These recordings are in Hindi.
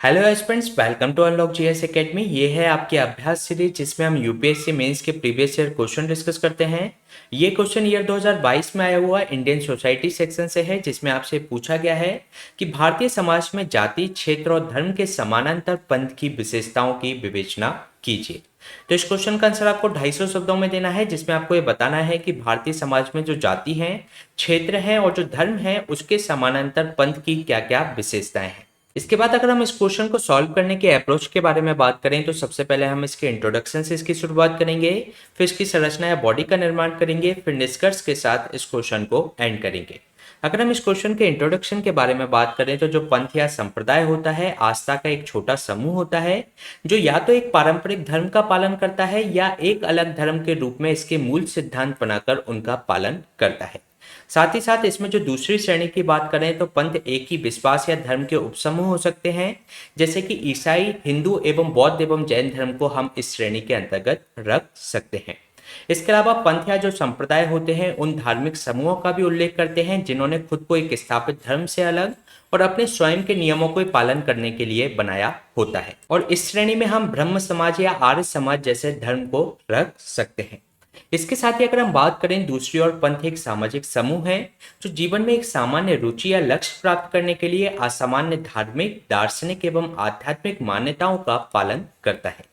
Hello aspirants, welcome to Unlock GS Academy. ये है आपकी अभ्यास सीरीज जिसमें हम यूपीएससी मेंस के प्रीवियस ईयर क्वेश्चन डिस्कस करते हैं। ये क्वेश्चन ईयर 2022 में आया हुआ इंडियन सोसाइटी सेक्शन से है, जिसमें आपसे पूछा गया है कि भारतीय समाज में जाति, क्षेत्र और धर्म के समानांतर पंथ की विशेषताओं की विवेचना कीजिए। तो इस क्वेश्चन का आंसर आपको 250 शब्दों में देना है, जिसमें आपको ये बताना है कि भारतीय समाज में जो जाति है, क्षेत्र है और जो धर्म है, उसके समानांतर पंथ की क्या क्या विशेषताएं हैं। इसके बाद अगर हम इस क्वेश्चन को सॉल्व करने के अप्रोच के बारे में बात करें तो सबसे पहले हम इसके इंट्रोडक्शन से इसकी शुरुआत करेंगे, फिर इसकी संरचना या बॉडी का निर्माण करेंगे, फिर निष्कर्ष के साथ इस क्वेश्चन को एंड करेंगे। अगर हम इस क्वेश्चन के इंट्रोडक्शन के बारे में बात करें तो जो पंथ या संप्रदाय होता है, आस्था का एक छोटा समूह होता है जो या तो एक पारंपरिक धर्म का पालन करता है या एक अलग धर्म के रूप में इसके मूल सिद्धांत बनाकर उनका पालन करता है। साथ ही साथ इसमें जो दूसरी श्रेणी की बात करें तो पंथ एक ही विश्वास या धर्म के उपसमूह हो सकते हैं, जैसे कि ईसाई, हिंदू एवं बौद्ध एवं जैन धर्म को हम इस श्रेणी के अंतर्गत रख सकते हैं। इसके अलावा पंथ या जो संप्रदाय होते हैं उन धार्मिक समूहों का भी उल्लेख करते हैं जिन्होंने खुद को एक स्थापित धर्म से अलग और अपने स्वयं के नियमों को पालन करने के लिए बनाया होता है। और इस श्रेणी में हम ब्रह्म समाज या आर्य समाज जैसे धर्म को रख सकते हैं। इसके साथ ही अगर हम बात करें दूसरी ओर, पंथ एक सामाजिक समूह है जो जीवन में एक सामान्य रुचि या लक्ष्य प्राप्त करने के लिए असामान्य धार्मिक, दार्शनिक एवं आध्यात्मिक मान्यताओं का पालन करता है।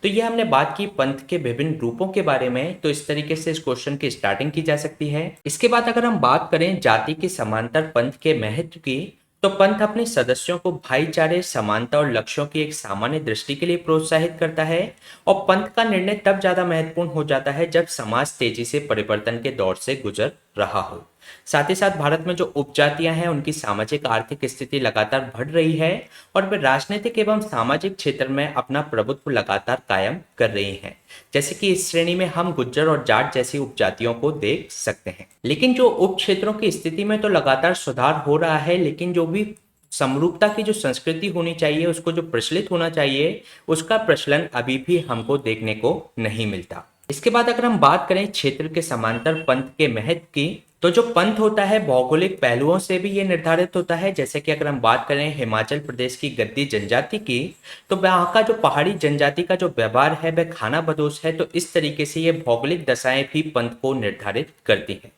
तो ये हमने बात की पंथ के विभिन्न रूपों के बारे में। तो इस तरीके से इस क्वेश्चन की स्टार्टिंग की जा सकती है। इसके बाद अगर हम बात करें जाति के समांतर पंथ के महत्व की, तो पंथ अपने सदस्यों को भाईचारे, समानता और लक्ष्यों की एक सामान्य दृष्टि के लिए प्रोत्साहित करता है। और पंथ का निर्णय तब ज्यादा महत्वपूर्ण हो जाता है जब समाज तेजी से परिवर्तन के दौर से गुजर रहा हो। साथ ही साथ भारत में जो उपजातियां हैं उनकी सामाजिक आर्थिक स्थिति लगातार बढ़ रही है और वे राजनीतिक एवं सामाजिक क्षेत्र में अपना प्रभुत्व लगातार कायम कर रही हैं। जैसे कि इस श्रेणी में हम गुज्जर और जाट जैसी उपजातियों को देख सकते हैं। लेकिन जो उप क्षेत्रों की स्थिति में तो लगातार सुधार हो रहा है, लेकिन जो भी समरूपता की जो संस्कृति होनी चाहिए, उसको जो प्रचलित होना चाहिए, उसका प्रचलन अभी भी हमको देखने को नहीं मिलता। इसके बाद अगर हम बात करें क्षेत्र के समांतर पंथ के महत्व की, तो जो पंथ होता है भौगोलिक पहलुओं से भी ये निर्धारित होता है। जैसे कि अगर हम बात करें हिमाचल प्रदेश की गद्दी जनजाति की, तो वहाँ का जो पहाड़ी जनजाति का जो व्यवहार है वह खाना बदोश है। तो इस तरीके से ये भौगोलिक दशाएं भी पंथ को निर्धारित करती हैं।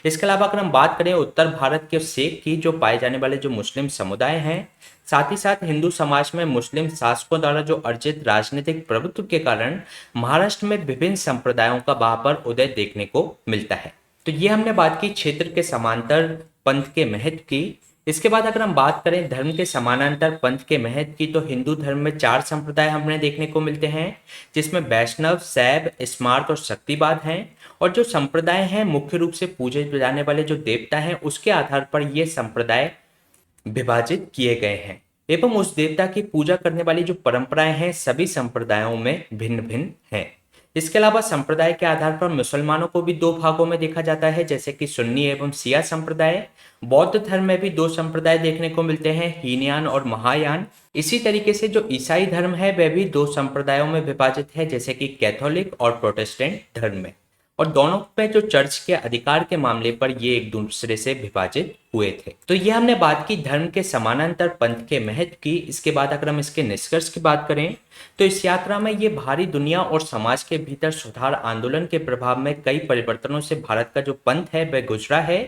इसके अलावा अगर हम बात करें उत्तर भारत के शेख की, जो पाए जाने वाले जो मुस्लिम समुदाय हैं, साथ ही साथ हिंदू समाज में मुस्लिम शासकों द्वारा जो अर्जित राजनीतिक प्रभुत्व के कारण महाराष्ट्र में विभिन्न संप्रदायों का वहां पर उदय देखने को मिलता है। तो ये हमने बात की क्षेत्र के समांतर पंथ के महत्व की। इसके बाद अगर हम बात करें धर्म के समानांतर पंथ के महत्व की, तो हिंदू धर्म में 4 संप्रदाय हमने देखने को मिलते हैं, जिसमें वैष्णव, शैव, स्मार्त और शक्तिवाद हैं। और जो संप्रदाय हैं मुख्य रूप से पूजे जाने वाले जो देवता हैं उसके आधार पर ये संप्रदाय विभाजित किए गए हैं एवं उस देवता की पूजा करने वाली जो परंपराएं हैं सभी संप्रदायों में भिन्न भिन्न हैं। इसके अलावा संप्रदाय के आधार पर मुसलमानों को भी 2 भागों में देखा जाता है, जैसे कि सुन्नी एवं शिया संप्रदाय। बौद्ध धर्म में भी 2 संप्रदाय देखने को मिलते हैं, हीनयान और महायान। इसी तरीके से जो ईसाई धर्म है वह भी 2 संप्रदायों में विभाजित है, जैसे कि कैथोलिक और प्रोटेस्टेंट धर्म में। और दोनों में जो चर्च के अधिकार के मामले पर ये एक दूसरे से विभाजित हुए थे। तो ये हमने बात की धर्म के समानांतर पंथ के महत्व की। इसके बाद अगर हम इसके निष्कर्ष की बात करें तो इस यात्रा में ये बाहरी दुनिया और समाज के भीतर सुधार आंदोलन के प्रभाव में कई परिवर्तनों से भारत का जो पंथ है वह गुजरा है।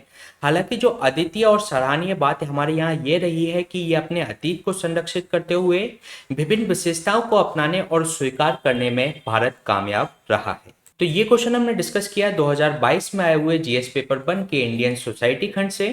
हालांकि जो अद्वितीय और सराहनीय बात हमारे यहाँ ये रही है कि ये अपने अतीत को संरक्षित करते हुए विभिन्न विशेषताओं को अपनाने और स्वीकार करने में भारत कामयाब रहा है। तो ये क्वेश्चन हमने डिस्कस किया 2022 में आए हुए जीएस पेपर 1 के इंडियन सोसाइटी खंड से।